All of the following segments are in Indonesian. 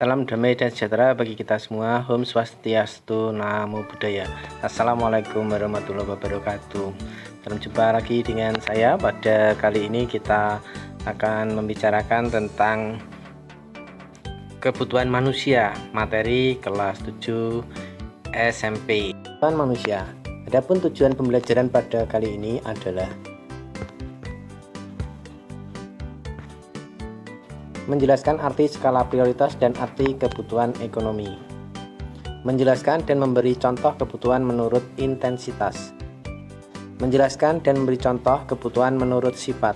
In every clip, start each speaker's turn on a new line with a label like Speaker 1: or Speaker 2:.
Speaker 1: Salam damai dan sejahtera bagi kita semua. Om Swastiastu, Namo Buddhaya. Assalamualaikum warahmatullahi wabarakatuh. Salam jumpa lagi dengan saya. Pada kali ini kita akan membicarakan tentang kebutuhan manusia, materi kelas 7 SMP. Kebutuhan manusia. Adapun tujuan pembelajaran pada kali ini adalah menjelaskan arti skala prioritas dan arti kebutuhan ekonomi. Menjelaskan dan memberi contoh kebutuhan menurut intensitas. Menjelaskan dan memberi contoh kebutuhan menurut sifat.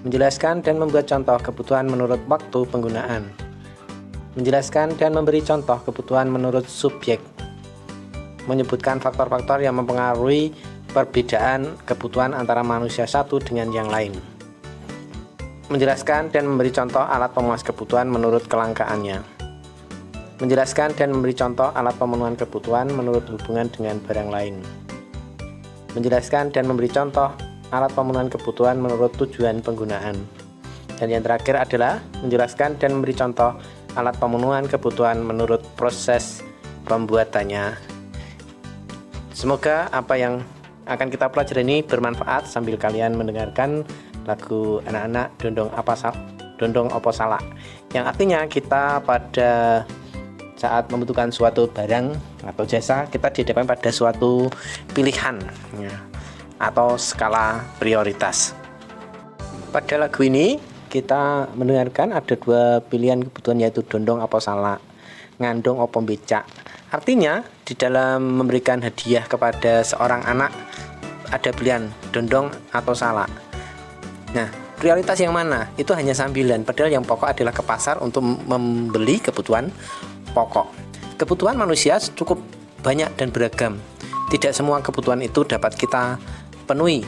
Speaker 1: Menjelaskan dan membuat contoh kebutuhan menurut waktu penggunaan. Menjelaskan dan memberi contoh kebutuhan menurut subjek. Menyebutkan faktor-faktor yang mempengaruhi perbedaan kebutuhan antara manusia satu dengan yang lain. Menjelaskan dan memberi contoh alat pemuas kebutuhan menurut kelangkaannya. Menjelaskan dan memberi contoh alat pemenuhan kebutuhan menurut hubungan dengan barang lain. Menjelaskan dan memberi contoh alat pemenuhan kebutuhan menurut tujuan penggunaan. Dan yang terakhir adalah menjelaskan dan memberi contoh alat pemenuhan kebutuhan menurut proses pembuatannya. Semoga apa yang akan kita pelajari ini bermanfaat sambil kalian mendengarkan lagu anak-anak Dondong Opo Salak, yang artinya kita pada saat membutuhkan suatu barang atau jasa, kita dihadapkan pada suatu pilihan ya, atau skala prioritas. Pada lagu ini kita mendengarkan ada dua pilihan kebutuhan, yaitu dondong opo salak, ngandong opo becak. Artinya di dalam memberikan hadiah kepada seorang anak ada pilihan dondong atau salak. Nah, prioritas yang mana? Itu hanya sambilan, padahal yang pokok adalah ke pasar untuk membeli kebutuhan pokok. Kebutuhan manusia cukup banyak dan beragam. Tidak semua kebutuhan itu dapat kita penuhi.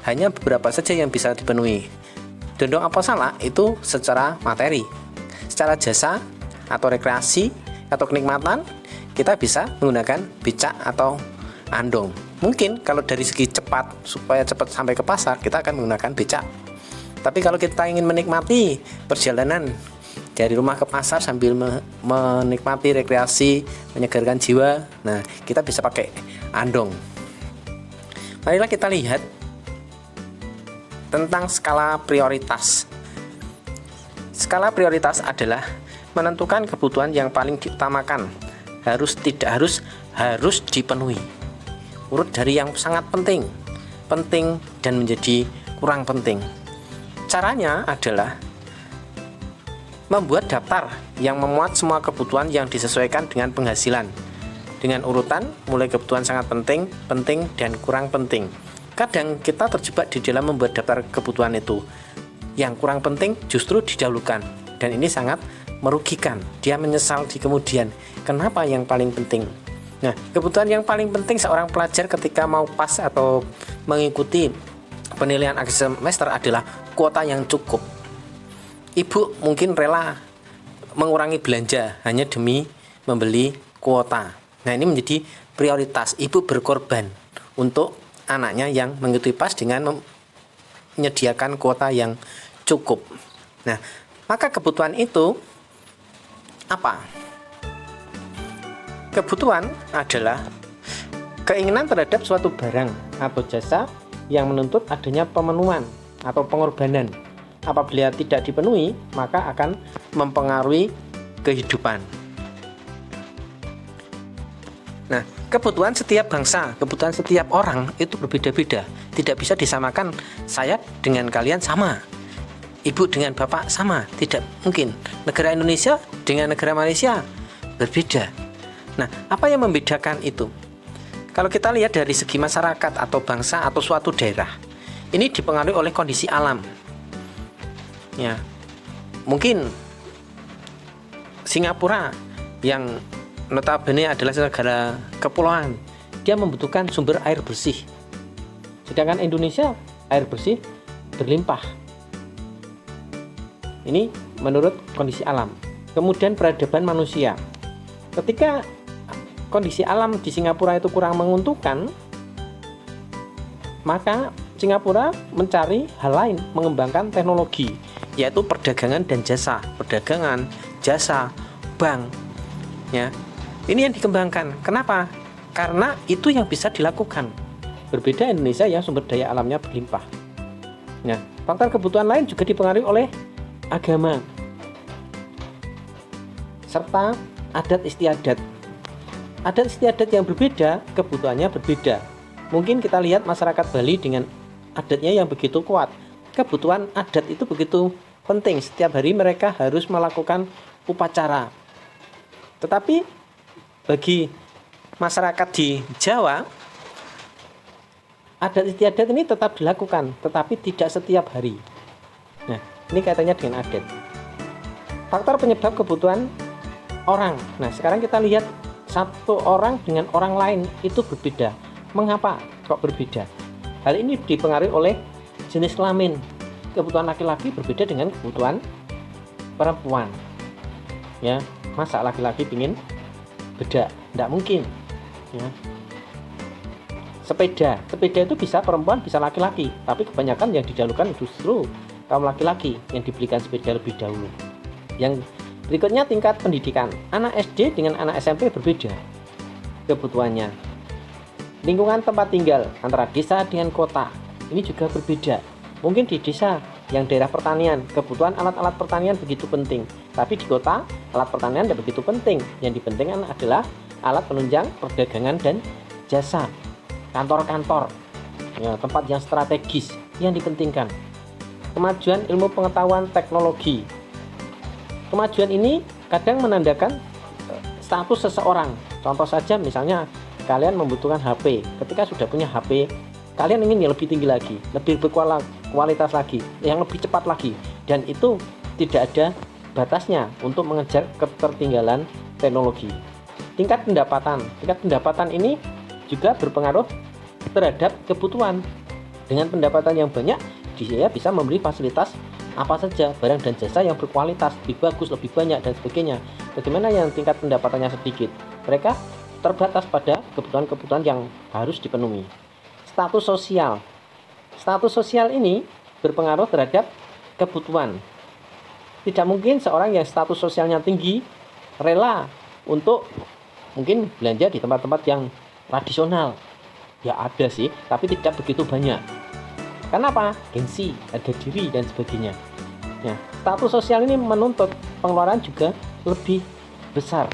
Speaker 1: Hanya beberapa saja yang bisa dipenuhi. Dondong apa salah itu secara materi. Secara jasa atau rekreasi atau kenikmatan, kita bisa menggunakan becak atau andong. Mungkin kalau dari segi cepat, supaya cepat sampai ke pasar, kita akan menggunakan becak. Tapi kalau kita ingin menikmati perjalanan dari rumah ke pasar sambil menikmati rekreasi, menyegarkan jiwa, nah kita bisa pakai andong. Marilah kita lihat tentang skala prioritas. Skala prioritas adalah menentukan kebutuhan yang paling diutamakan, harus dipenuhi. Urut dari yang sangat penting, dan menjadi kurang penting. Caranya adalah membuat daftar yang memuat semua kebutuhan yang disesuaikan dengan penghasilan, dengan urutan mulai kebutuhan sangat penting, dan kurang penting. Kadang kita terjebak di dalam membuat daftar kebutuhan itu. Yang kurang penting justru didahulukan, dan ini sangat merugikan. Dia menyesal di kemudian, kenapa yang paling penting? Nah, kebutuhan yang paling penting seorang pelajar ketika mau pas atau mengikuti penilaian akhir semester adalah kuota yang cukup. Ibu mungkin rela mengurangi belanja hanya demi membeli kuota. Nah, ini menjadi prioritas. Ibu berkorban untuk anaknya yang mengikuti pas dengan menyediakan kuota yang cukup. Nah, maka kebutuhan itu apa? Kebutuhan adalah keinginan terhadap suatu barang atau jasa yang menuntut adanya pemenuhan atau pengorbanan. Apabila tidak dipenuhi, maka akan mempengaruhi kehidupan. Nah, kebutuhan setiap bangsa, kebutuhan setiap orang itu berbeda-beda. Tidak bisa disamakan saya dengan kalian sama, ibu dengan bapak sama, tidak mungkin. Negara Indonesia dengan negara Malaysia berbeda. Nah, apa yang membedakan itu? Kalau kita lihat dari segi masyarakat atau bangsa atau suatu daerah, ini dipengaruhi oleh kondisi alam. Ya, mungkin Singapura yang notabene adalah negara kepulauan, dia membutuhkan sumber air bersih. Sedangkan Indonesia air bersih berlimpah. Ini menurut kondisi alam. Kemudian peradaban manusia. Ketika kondisi alam di Singapura itu kurang menguntungkan, maka Singapura mencari hal lain, mengembangkan teknologi, yaitu perdagangan dan jasa. Perdagangan, jasa, bank. Ya, ini yang dikembangkan. Kenapa? Karena itu yang bisa dilakukan. Berbeda Indonesia yang sumber daya alamnya berlimpah. Nah, faktor kebutuhan lain juga dipengaruhi oleh agama serta adat istiadat. Adat istiadat yang berbeda, kebutuhannya berbeda. Mungkin kita lihat masyarakat Bali dengan adatnya yang begitu kuat. Kebutuhan adat itu begitu penting. Setiap hari mereka harus melakukan upacara. Tetapi bagi masyarakat di Jawa, adat istiadat ini tetap dilakukan, tetapi tidak setiap hari. Nah, ini kaitannya dengan adat. Faktor penyebab kebutuhan orang. Nah, sekarang kita lihat satu orang dengan orang lain itu berbeda. Mengapa kok berbeda? Hal ini dipengaruhi oleh jenis kelamin. Kebutuhan laki-laki berbeda dengan kebutuhan perempuan. Ya, masa laki-laki ingin bedak? Tidak mungkin. Ya. Sepeda itu bisa perempuan, bisa laki-laki, tapi kebanyakan yang didahulukan justru kaum laki-laki yang dibelikan sepeda lebih dahulu. Yang berikutnya tingkat pendidikan. Anak SD dengan anak SMP berbeda kebutuhannya. Lingkungan tempat tinggal antara desa dengan kota ini juga berbeda. Mungkin di desa yang daerah pertanian, kebutuhan alat-alat pertanian begitu penting, tapi di kota alat pertanian tidak begitu penting. Yang dipentingkan adalah alat penunjang perdagangan dan jasa, kantor-kantor, ya, tempat yang strategis yang dipentingkan. Kemajuan ilmu pengetahuan teknologi. Kemajuan ini kadang menandakan status seseorang. Contoh saja misalnya kalian membutuhkan HP. Ketika sudah punya HP, kalian ingin yang lebih tinggi lagi, lebih berkualitas lagi, yang lebih cepat lagi. Dan itu tidak ada batasnya untuk mengejar ketertinggalan teknologi. Tingkat pendapatan ini juga berpengaruh terhadap kebutuhan. Dengan pendapatan yang banyak, dia bisa membeli fasilitas apa saja, barang dan jasa yang berkualitas, lebih bagus, lebih banyak, dan sebagainya. Bagaimana yang tingkat pendapatannya sedikit? Mereka terbatas pada kebutuhan-kebutuhan yang harus dipenuhi. Status sosial ini berpengaruh terhadap kebutuhan. Tidak mungkin seorang yang status sosialnya tinggi rela untuk mungkin belanja di tempat-tempat yang tradisional. Ya ada sih, tapi tidak begitu banyak. Kenapa? Gengsi, harga diri, dan sebagainya. Nah, status sosial ini menuntut pengeluaran juga lebih besar.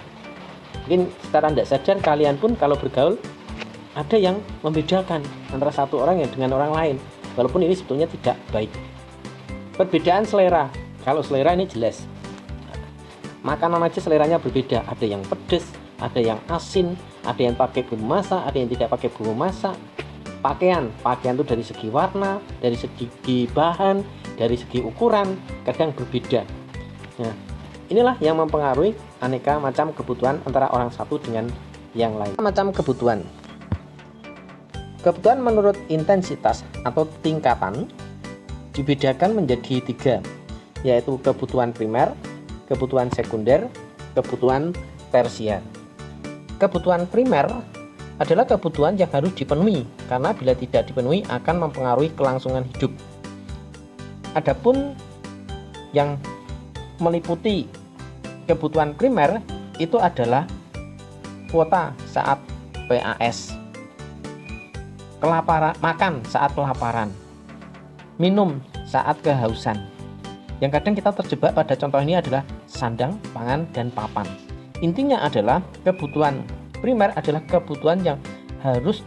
Speaker 1: Mungkin secara tidak sadar kalian pun kalau bergaul ada yang membedakan antara satu orang yang dengan orang lain, walaupun ini sebetulnya tidak baik. Perbedaan selera. Kalau selera ini jelas. Makanan aja seleranya berbeda. Ada yang pedas, ada yang asin, ada yang pakai bumbu masak, ada yang tidak pakai bumbu masak. Pakaian itu dari segi warna, dari segi bahan, dari segi ukuran kadang berbeda. Nah, inilah yang mempengaruhi aneka macam kebutuhan antara orang satu dengan yang lain. Macam kebutuhan menurut intensitas atau tingkatan dibedakan menjadi 3, yaitu kebutuhan primer, kebutuhan sekunder, kebutuhan tersier. Kebutuhan primer adalah kebutuhan yang harus dipenuhi, karena bila tidak dipenuhi akan mempengaruhi kelangsungan hidup. Adapun yang meliputi kebutuhan primer itu adalah kuota saat PAS, makan saat kelaparan, minum saat kehausan. Yang kadang kita terjebak pada contoh ini adalah sandang, pangan, dan papan. Intinya adalah kebutuhan primer adalah kebutuhan yang harus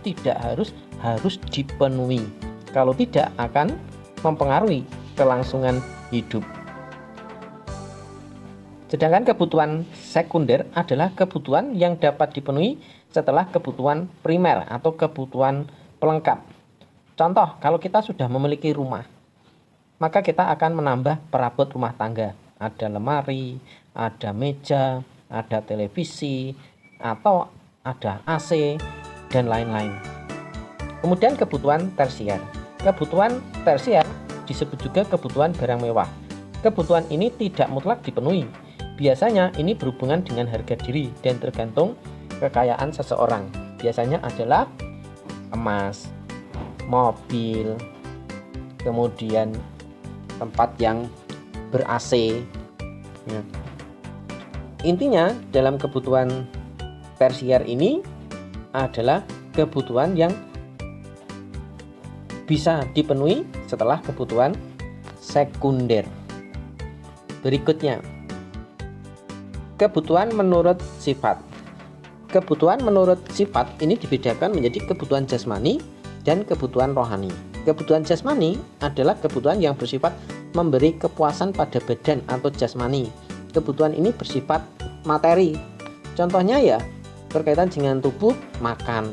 Speaker 1: dipenuhi. Kalau tidak akan mempengaruhi kelangsungan hidup. Sedangkan kebutuhan sekunder adalah kebutuhan yang dapat dipenuhi setelah kebutuhan primer atau kebutuhan pelengkap. Contoh, kalau kita sudah memiliki rumah, maka kita akan menambah perabot rumah tangga. Ada lemari, ada meja, ada televisi, atau ada AC, dan lain-lain. Kemudian kebutuhan tersier. Kebutuhan tersier disebut juga kebutuhan barang mewah. Kebutuhan ini tidak mutlak dipenuhi. Biasanya ini berhubungan dengan harga diri dan tergantung kekayaan seseorang. Biasanya adalah emas, mobil, kemudian tempat yang ber-AC. Ya. intinya dalam kebutuhan tersier ini adalah kebutuhan yang bisa dipenuhi setelah kebutuhan sekunder. Berikutnya, kebutuhan menurut sifat. Kebutuhan menurut sifat ini dibedakan menjadi kebutuhan jasmani dan kebutuhan rohani. Kebutuhan jasmani adalah kebutuhan yang bersifat memberi kepuasan pada badan atau jasmani. Kebutuhan ini bersifat materi. Contohnya ya berkaitan dengan tubuh, makan,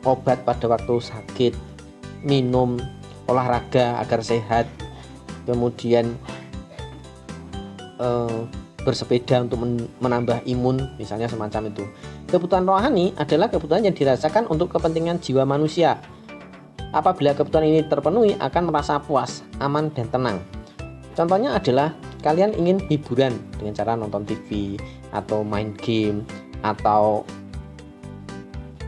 Speaker 1: obat pada waktu sakit, minum, olahraga agar sehat, kemudian bersepeda untuk menambah imun, misalnya semacam itu. Kebutuhan rohani adalah kebutuhan yang dirasakan untuk kepentingan jiwa manusia. Apabila kebutuhan ini terpenuhi, akan merasa puas, aman, dan tenang. Contohnya adalah kalian ingin hiburan dengan cara nonton TV atau main game atau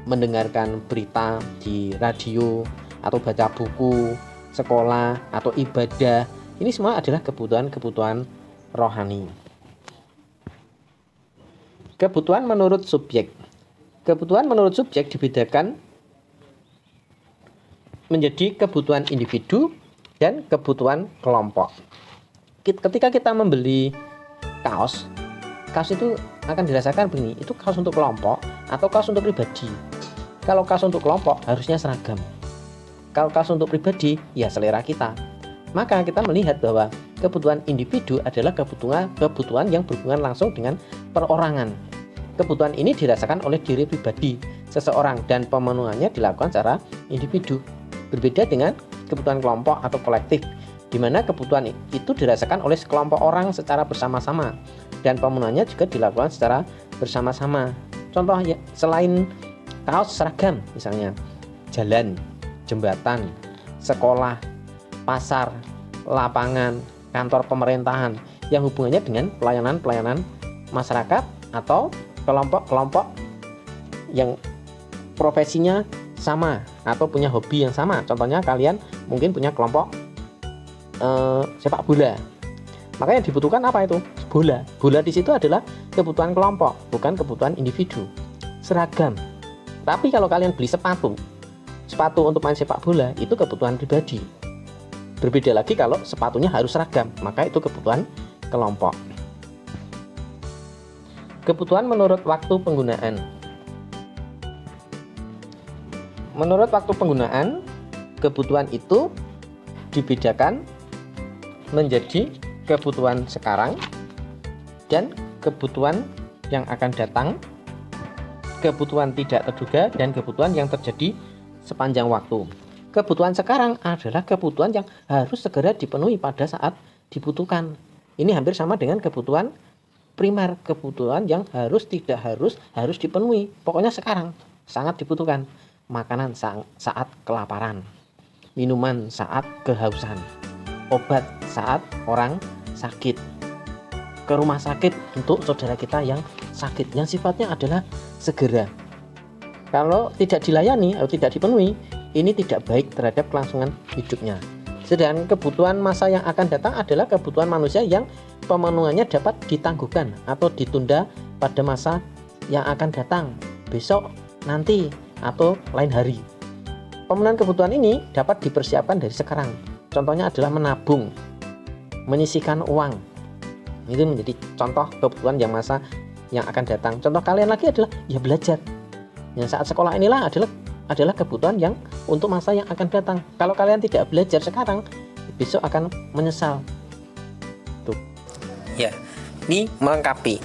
Speaker 1: mendengarkan berita di radio atau baca buku, sekolah atau ibadah. Ini semua adalah kebutuhan-kebutuhan rohani. Kebutuhan menurut subjek. Kebutuhan menurut subjek dibedakan menjadi kebutuhan individu dan kebutuhan kelompok. Ketika kita membeli kaos itu akan dirasakan begini, itu kaos untuk kelompok atau kaos untuk pribadi. Kalau kaos untuk kelompok harusnya seragam. Kalau kaos untuk pribadi ya selera kita. Maka kita melihat bahwa kebutuhan individu adalah kebutuhan yang berhubungan langsung dengan perorangan. Kebutuhan ini dirasakan oleh diri pribadi seseorang dan pemenuhannya dilakukan secara individu. Berbeda dengan kebutuhan kelompok atau kolektif, di mana kebutuhan itu dirasakan oleh sekelompok orang secara bersama-sama dan pemenuhannya juga dilakukan secara bersama-sama. Contoh ya, selain kaos, seragam, misalnya jalan, jembatan, sekolah, pasar, lapangan, kantor pemerintahan yang hubungannya dengan pelayanan-pelayanan masyarakat atau kelompok-kelompok yang profesinya sama atau punya hobi yang sama. Contohnya kalian mungkin punya kelompok sepak bola. Maka yang dibutuhkan apa itu? Bola. Bola di situ adalah kebutuhan kelompok, bukan kebutuhan individu. Seragam. Tapi kalau kalian beli sepatu untuk main sepak bola itu kebutuhan pribadi. Berbeda lagi kalau sepatunya harus seragam, maka itu kebutuhan kelompok. Kebutuhan menurut waktu penggunaan. Menurut waktu penggunaan, kebutuhan itu dibedakan menjadi kebutuhan sekarang dan kebutuhan yang akan datang, kebutuhan tidak terduga, dan kebutuhan yang terjadi sepanjang waktu. Kebutuhan sekarang adalah kebutuhan yang harus segera dipenuhi pada saat dibutuhkan. Ini hampir sama dengan kebutuhan primer, kebutuhan yang harus tidak harus dipenuhi. Pokoknya sekarang sangat dibutuhkan. Makanan saat kelaparan, minuman saat kehausan, obat saat orang sakit, ke rumah sakit untuk saudara kita yang sakit, yang sifatnya adalah segera. Kalau tidak dilayani atau tidak dipenuhi, ini tidak baik terhadap kelangsungan hidupnya. Sedangkan kebutuhan masa yang akan datang adalah kebutuhan manusia yang pemenuhannya dapat ditangguhkan atau ditunda pada masa yang akan datang, besok, nanti, atau lain hari. Pemenuhan kebutuhan ini dapat dipersiapkan dari sekarang. Contohnya adalah menabung, menyisihkan uang. Itu menjadi contoh kebutuhan yang masa yang akan datang. Contoh kalian lagi adalah ya belajar. Yang saat sekolah inilah adalah kebutuhan yang untuk masa yang akan datang. Kalau kalian tidak belajar sekarang, besok akan menyesal. Tuh. Ya, ini melengkapi.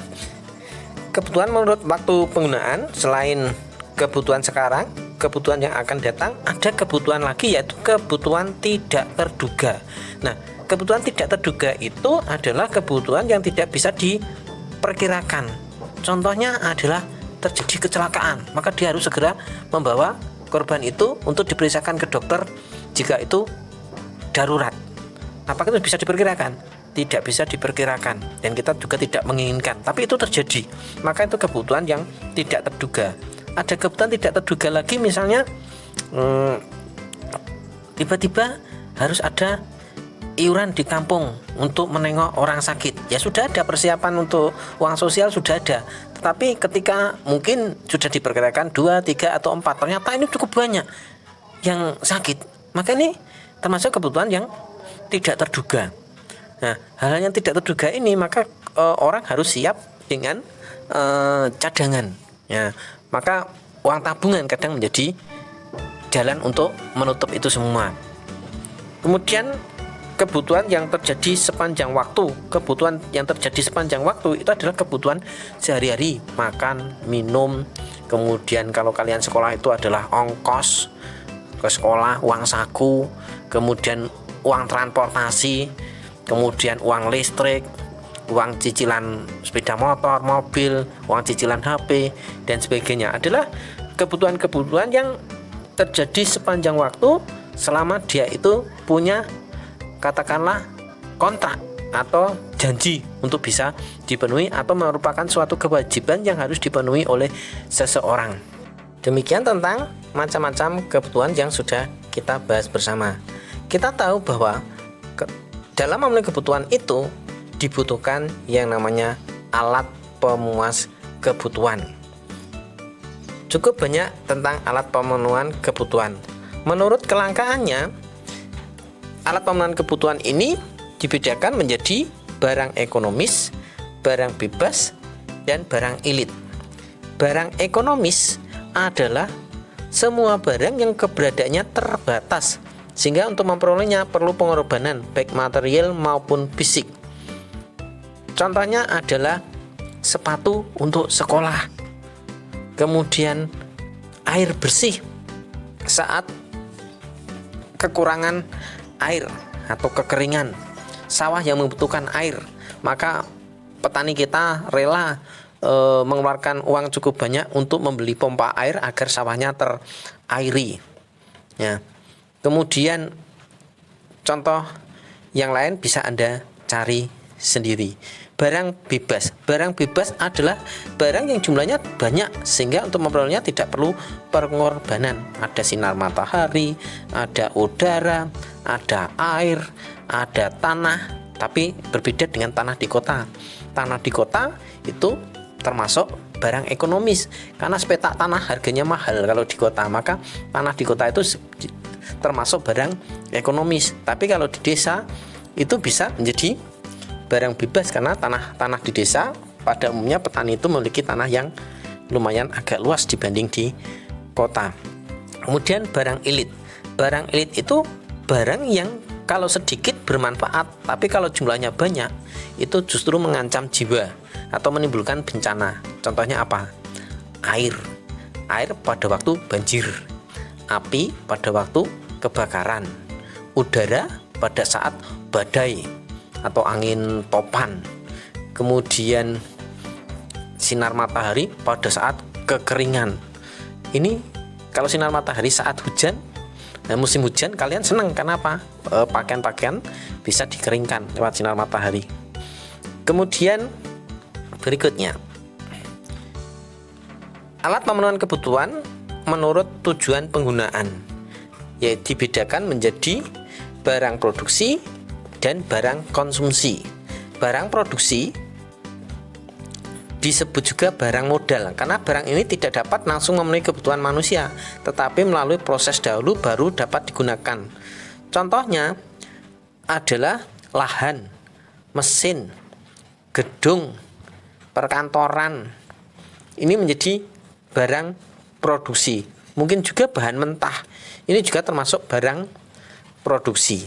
Speaker 1: Kebutuhan menurut waktu penggunaan selain kebutuhan sekarang, kebutuhan yang akan datang, ada kebutuhan lagi yaitu kebutuhan tidak terduga. Nah, kebutuhan tidak terduga itu adalah kebutuhan yang tidak bisa diperkirakan. Contohnya adalah terjadi kecelakaan, maka dia harus segera membawa korban itu untuk diperiksakan ke dokter jika itu darurat. Apakah itu bisa diperkirakan? Tidak bisa diperkirakan, dan kita juga tidak menginginkan, tapi itu terjadi. Maka itu kebutuhan yang tidak terduga. Ada kebutuhan tidak terduga lagi, misalnya tiba-tiba harus ada iuran di kampung untuk menengok orang sakit, ya sudah ada persiapan untuk uang sosial sudah ada. Tetapi ketika mungkin sudah diperkirakan 2, 3 atau 4, ternyata ini cukup banyak yang sakit, maka ini termasuk kebutuhan yang tidak terduga. Nah, hal yang tidak terduga ini maka orang harus siap dengan cadangan. Ya, maka uang tabungan kadang menjadi jalan untuk menutup itu semua. Kemudian kebutuhan yang terjadi sepanjang waktu. Kebutuhan yang terjadi sepanjang waktu itu adalah kebutuhan sehari-hari, makan, minum. Kemudian kalau kalian sekolah itu adalah ongkos ke sekolah, uang saku, kemudian uang transportasi, kemudian uang listrik, uang cicilan sepeda motor, mobil, uang cicilan HP, dan sebagainya adalah kebutuhan-kebutuhan yang terjadi sepanjang waktu selama dia itu punya katakanlah kontrak atau janji untuk bisa dipenuhi atau merupakan suatu kewajiban yang harus dipenuhi oleh seseorang. Demikian tentang macam-macam kebutuhan yang sudah kita bahas bersama. Kita tahu bahwa dalam memenuhi kebutuhan itu dibutuhkan yang namanya alat pemuas kebutuhan. Cukup banyak tentang alat pemenuhan kebutuhan. Menurut kelangkaannya, alat pemenuhan kebutuhan ini dibedakan menjadi barang ekonomis, barang bebas, dan barang elit. Barang ekonomis adalah semua barang yang keberadaannya terbatas, sehingga untuk memperolehnya perlu pengorbanan baik material maupun fisik. Contohnya adalah sepatu untuk sekolah, kemudian air bersih saat kekurangan air atau kekeringan, sawah yang membutuhkan air, maka petani kita rela mengeluarkan uang cukup banyak untuk membeli pompa air agar sawahnya terairi. Ya. Kemudian contoh yang lain bisa Anda cari sendiri. Barang bebas. Barang bebas adalah barang yang jumlahnya banyak sehingga untuk memperolehnya tidak perlu pengorbanan. Ada sinar matahari, ada udara, ada air, ada tanah, tapi berbeda dengan tanah di kota. Tanah di kota itu termasuk barang ekonomis karena sepetak tanah harganya mahal kalau di kota, maka tanah di kota itu termasuk barang ekonomis. Tapi kalau di desa itu bisa menjadi barang bebas karena tanah di desa pada umumnya petani itu memiliki tanah yang lumayan agak luas dibanding di kota. Kemudian barang elit. Barang elit itu barang yang kalau sedikit bermanfaat, tapi kalau jumlahnya banyak itu justru mengancam jiwa atau menimbulkan bencana. Contohnya apa? Air pada waktu banjir, api pada waktu kebakaran, udara pada saat badai atau angin topan, kemudian sinar matahari pada saat kekeringan. Ini kalau sinar matahari saat hujan, musim hujan kalian senang karena apa? Pakaian-pakaian bisa dikeringkan lewat sinar matahari. Kemudian berikutnya, alat pemenuhan kebutuhan menurut tujuan penggunaan, yaitu dibedakan menjadi barang produksi dan barang konsumsi. Barang produksi disebut juga barang modal karena barang ini tidak dapat langsung memenuhi kebutuhan manusia, tetapi melalui proses dahulu baru dapat digunakan. Contohnya adalah lahan, mesin, gedung, perkantoran. Ini menjadi barang produksi. Mungkin juga bahan mentah. Ini juga termasuk barang produksi.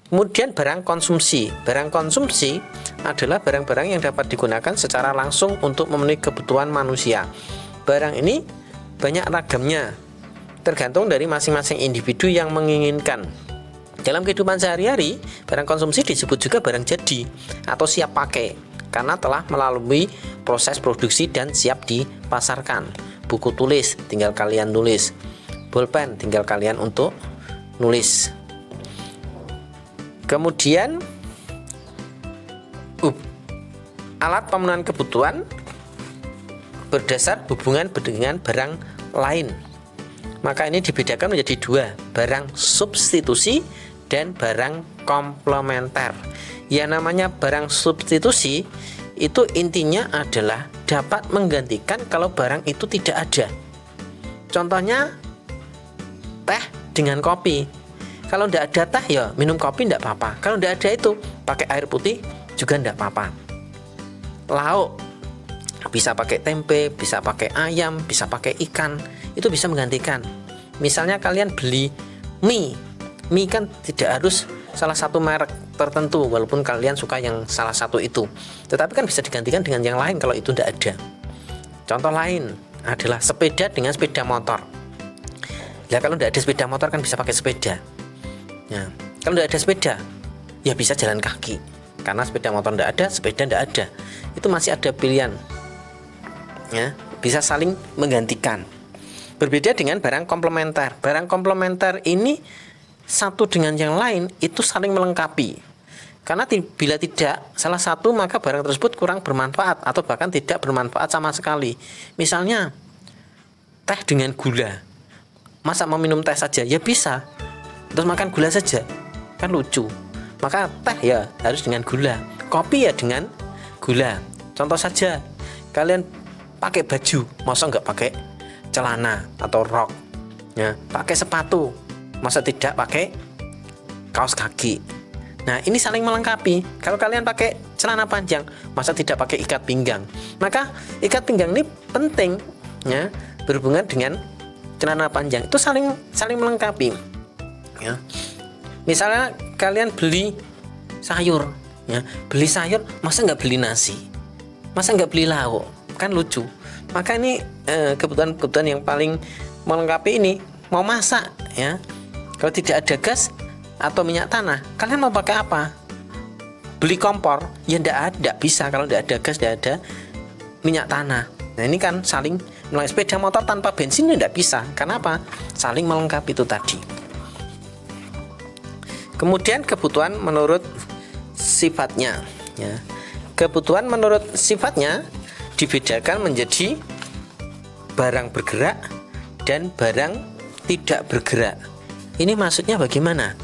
Speaker 1: Kemudian barang konsumsi. Barang konsumsi adalah barang-barang yang dapat digunakan secara langsung untuk memenuhi kebutuhan manusia. Barang ini banyak ragamnya, tergantung dari masing-masing individu yang menginginkan. Dalam kehidupan sehari-hari, barang konsumsi disebut juga barang jadi atau siap pakai karena telah melalui proses produksi dan siap dipasarkan. Buku tulis, tinggal kalian tulis. Bolpen, tinggal kalian untuk nulis. Kemudian alat pemenuhan kebutuhan berdasar hubungan dengan barang lain. Maka ini dibedakan menjadi dua, barang substitusi dan barang komplementer. Ya, namanya barang substitusi itu intinya adalah dapat menggantikan kalau barang itu tidak ada. Contohnya teh dengan kopi. Kalau tidak ada teh ya minum kopi tidak apa-apa. Kalau tidak ada itu pakai air putih juga tidak apa-apa. Lauk bisa pakai tempe, bisa pakai ayam, bisa pakai ikan, itu bisa menggantikan. Misalnya kalian beli mie kan tidak harus salah satu merek tertentu, walaupun kalian suka yang salah satu itu, tetapi kan bisa digantikan dengan yang lain kalau itu tidak ada. Contoh lain adalah sepeda dengan sepeda motor. Ya, kalau tidak ada sepeda motor kan bisa pakai sepeda. Ya, kalau tidak ada sepeda ya bisa jalan kaki, karena sepeda motor tidak ada, sepeda tidak ada, itu masih ada pilihan. Ya, bisa saling menggantikan. Berbeda dengan barang komplementer. Barang komplementer ini satu dengan yang lain itu saling melengkapi. Karena bila tidak salah satu maka barang tersebut kurang bermanfaat atau bahkan tidak bermanfaat sama sekali. Misalnya teh dengan gula. Masa mau minum teh saja? Ya bisa. Terus makan gula saja. Kan lucu. Maka teh ya harus dengan gula. Kopi ya dengan gula. Contoh saja, kalian pakai baju, masa nggak pakai celana atau rok? Ya, pakai sepatu, masa tidak pakai kaos kaki? Nah, ini saling melengkapi. Kalau kalian pakai celana panjang, masa tidak pakai ikat pinggang? Maka ikat pinggang ini penting, ya, berhubungan dengan celana panjang. Itu saling melengkapi. Ya. Misalnya kalian beli sayur, ya, beli sayur, masa nggak beli nasi? Masa nggak beli lauk? Kan lucu. Maka ini kebutuhan-kebutuhan yang paling melengkapi ini. Mau masak, ya, kalau tidak ada gas atau minyak tanah, kalian mau pakai apa? Beli kompor? Ya tidak bisa kalau tidak ada gas, tidak ada minyak tanah. Nah, ini kan saling melengkapi. Sepeda motor tanpa bensin tidak bisa. Karena apa? Saling melengkapi itu tadi. Kemudian kebutuhan menurut sifatnya, ya. Kebutuhan menurut sifatnya dibedakan menjadi barang bergerak dan barang tidak bergerak. Ini maksudnya bagaimana?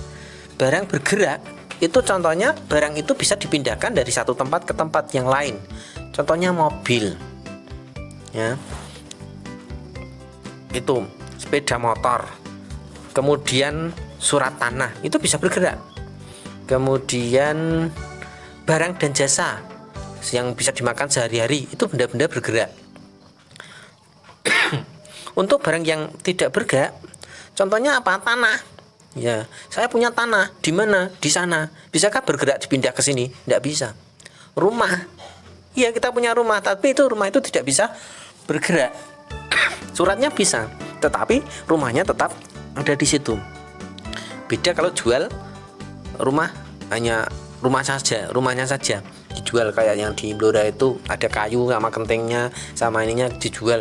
Speaker 1: Barang bergerak itu contohnya barang itu bisa dipindahkan dari satu tempat ke tempat yang lain. Contohnya mobil, ya, itu sepeda motor, kemudian surat tanah itu bisa bergerak. Kemudian barang dan jasa yang bisa dimakan sehari-hari itu benda-benda bergerak. Untuk barang yang tidak bergerak, contohnya apa? Tanah. Ya, saya punya tanah. Di mana? Di sana. Bisakah bergerak dipindah ke sini? Tidak bisa. Rumah. Iya, kita punya rumah, tapi rumah itu tidak bisa bergerak. Suratnya bisa, tetapi rumahnya tetap ada di situ. Beda kalau jual rumah, hanya rumahnya saja dijual, kayak yang di Blora itu ada kayu sama kentengnya sama ininya dijual,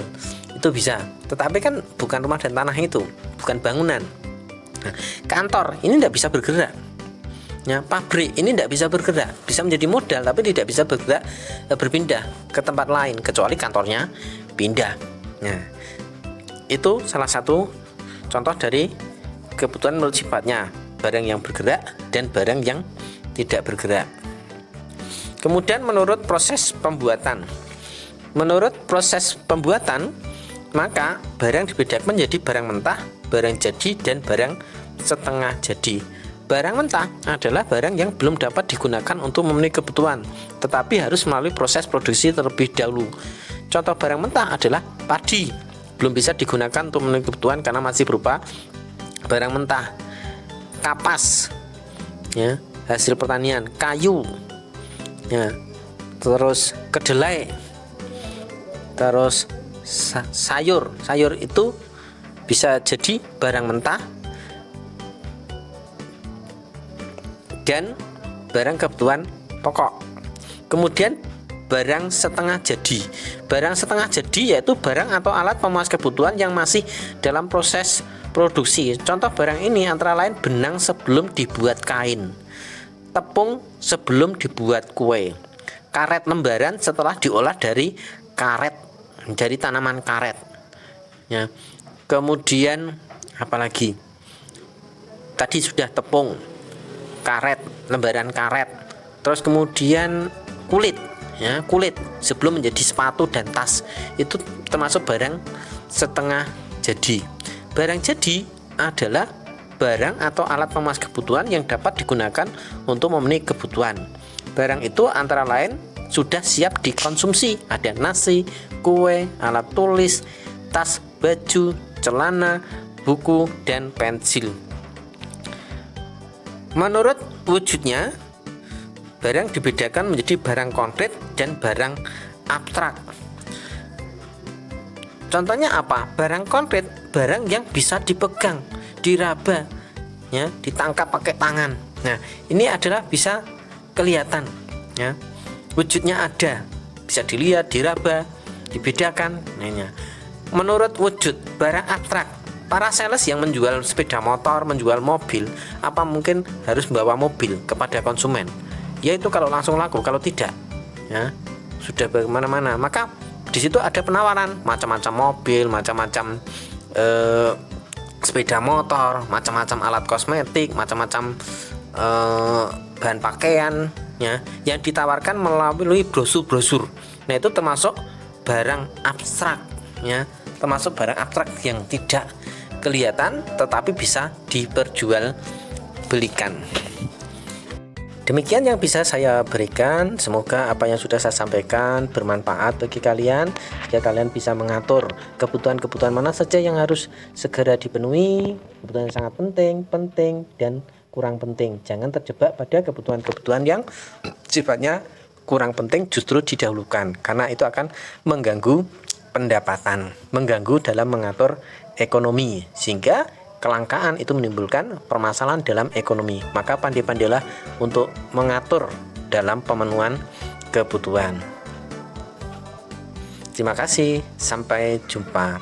Speaker 1: itu bisa. Tetapi kan bukan rumah dan tanah itu, bukan bangunan. Nah, kantor ini tidak bisa bergerak. Ya, pabrik ini tidak bisa bergerak, bisa menjadi modal tapi tidak bisa bergerak, berpindah ke tempat lain kecuali kantornya pindah. Nah, itu salah satu contoh dari kebutuhan menurut sifatnya, barang yang bergerak dan barang yang tidak bergerak. Kemudian menurut proses pembuatan. Menurut proses pembuatan, maka barang dibedakan menjadi barang mentah, barang jadi, dan barang setengah jadi. Barang mentah adalah barang yang belum dapat digunakan untuk memenuhi kebutuhan, tetapi harus melalui proses produksi terlebih dahulu. Contoh barang mentah adalah padi, belum bisa digunakan untuk memenuhi kebutuhan karena masih berupa barang mentah. Kapas, ya, hasil pertanian. Kayu, ya, terus kedelai, terus sayur itu bisa jadi barang mentah dan barang kebutuhan pokok. Kemudian barang setengah jadi. Barang setengah jadi yaitu barang atau alat pemuas kebutuhan yang masih dalam proses produksi. Contoh barang ini antara lain benang sebelum dibuat kain, tepung sebelum dibuat kue, karet lembaran setelah diolah dari tanaman karet. Ya. Kemudian apalagi? Tadi sudah tepung, karet, lembaran karet, terus kemudian kulit, ya, kulit sebelum menjadi sepatu dan tas, itu termasuk barang setengah jadi. Barang jadi adalah barang atau alat pemenuhi kebutuhan yang dapat digunakan untuk memenuhi kebutuhan. Barang itu antara lain sudah siap dikonsumsi, ada nasi, kue, alat tulis, tas, baju, celana, buku, dan pensil. Menurut wujudnya, barang dibedakan menjadi barang konkret dan barang abstrak. Contohnya apa? Barang konkret, barang yang bisa dipegang, diraba, ya, ditangkap pakai tangan. Nah, ini adalah bisa kelihatan, ya, wujudnya ada, bisa dilihat, diraba, dibedakan. Nah, menurut wujud barang abstrak, para sales yang menjual sepeda motor, menjual mobil, apa mungkin harus membawa mobil kepada konsumen? Yaitu kalau langsung laku, kalau tidak, ya, sudah bagaimana-mana. Maka di situ ada penawaran macam-macam mobil, macam-macam sepeda motor, macam-macam alat kosmetik, macam-macam bahan pakaian, ya, yang ditawarkan melalui brosur-brosur. Nah, itu termasuk barang abstrak, ya, termasuk barang abstrak yang tidak kelihatan tetapi bisa diperjualbelikan. Demikian yang bisa saya berikan. Semoga apa yang sudah saya sampaikan bermanfaat bagi kalian, jika kalian bisa mengatur kebutuhan-kebutuhan mana saja yang harus segera dipenuhi, kebutuhan yang sangat penting, dan kurang penting. Jangan terjebak pada kebutuhan-kebutuhan yang sifatnya kurang penting, justru didahulukan, karena itu akan mengganggu pendapatan, mengganggu dalam mengatur ekonomi, sehingga kelangkaan itu menimbulkan permasalahan dalam ekonomi. Maka pandai-pandailah untuk mengatur dalam pemenuhan kebutuhan. Terima kasih, sampai jumpa.